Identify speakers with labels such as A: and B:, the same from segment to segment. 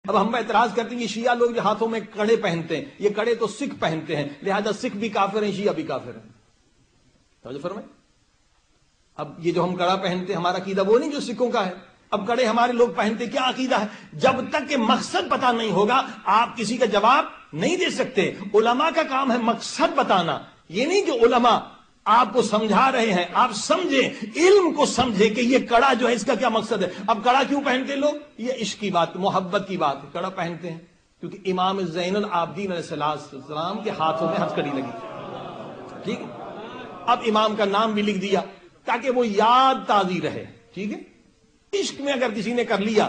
A: اب ہم اعتراض کرتے ہیں یہ شیعہ لوگ جو ہاتھوں میں کڑے پہنتے ہیں، یہ کڑے تو سکھ پہنتے ہیں، لہذا سکھ بھی کافر ہیں، شیعہ بھی کافر ہیں. توجہ فرمائیں. اب یہ جو ہم کڑا پہنتے ہیں، ہمارا عقیدہ وہ نہیں جو سکھوں کا ہے. اب کڑے ہمارے لوگ پہنتے، کیا عقیدہ ہے؟ جب تک کہ مقصد پتہ نہیں ہوگا آپ کسی کا جواب نہیں دے سکتے. علماء کا کام ہے مقصد بتانا، یہ نہیں جو علماء آپ کو سمجھا رہے ہیں آپ سمجھیں، علم کو سمجھیں کہ یہ کڑا جو ہے اس کا کیا مقصد ہے. اب کڑا کیوں پہنتے لوگ؟ یہ عشق کی بات، محبت کی بات. کڑا پہنتے ہیں کیونکہ امام زین العابدین علیہ السلام کے ہاتھوں میں ہتھکڑی لگی. ٹھیک ہے، اب امام کا نام بھی لکھ دیا تاکہ وہ یاد تازی رہے. ٹھیک ہے، عشق میں اگر کسی نے کر لیا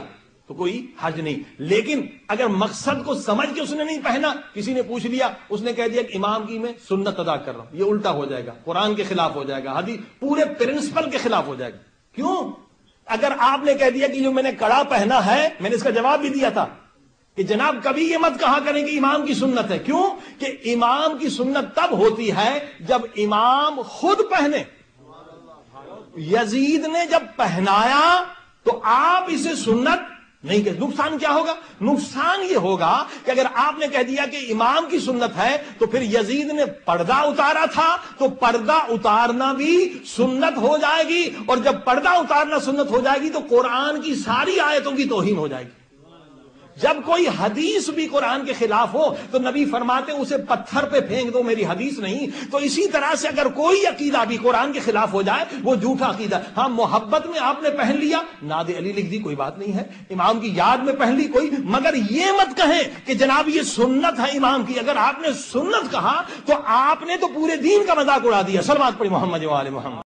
A: تو کوئی حرج نہیں، لیکن اگر مقصد کو سمجھ کے اس نے نہیں پہنا، کسی نے پوچھ لیا، اس نے کہہ دیا کہ امام کی میں سنت ادا کر رہا ہوں، یہ الٹا ہو جائے گا، قرآن کے خلاف ہو جائے گا، حدیث پورے پرنسپل کے خلاف ہو جائے گا. کیوں؟ اگر آپ نے کہہ دیا کہ جو میں نے کڑا پہنا ہے، میں نے اس کا جواب بھی دیا تھا کہ جناب کبھی یہ مت کہا کریں کہ امام کی سنت ہے. کیوں کہ امام کی سنت تب ہوتی ہے جب امام خود پہنے. یزید نے جب پہنایا تو آپ اسے سنت نہیں کہ. نقصان کیا ہوگا؟ نقصان یہ ہوگا کہ اگر آپ نے کہہ دیا کہ امام کی سنت ہے تو پھر یزید نے پردہ اتارا تھا تو پردہ اتارنا بھی سنت ہو جائے گی، اور جب پردہ اتارنا سنت ہو جائے گی تو قرآن کی ساری آیتوں کی توہین ہو جائے گی. جب کوئی حدیث بھی قرآن کے خلاف ہو تو نبی فرماتے اسے پتھر پہ پھینک دو، میری حدیث نہیں. تو اسی طرح سے اگر کوئی عقیدہ بھی قرآن کے خلاف ہو جائے وہ جھوٹا عقیدہ. ہاں محبت میں آپ نے پہن لیا، ناد علی لکھ دی، کوئی بات نہیں ہے، امام کی یاد میں پہن لی کوئی، مگر یہ مت کہیں کہ جناب یہ سنت ہے امام کی. اگر آپ نے سنت کہا تو آپ نے تو پورے دین کا مذاق اڑا دیا. سلوات پڑھی محمد و آل محمد.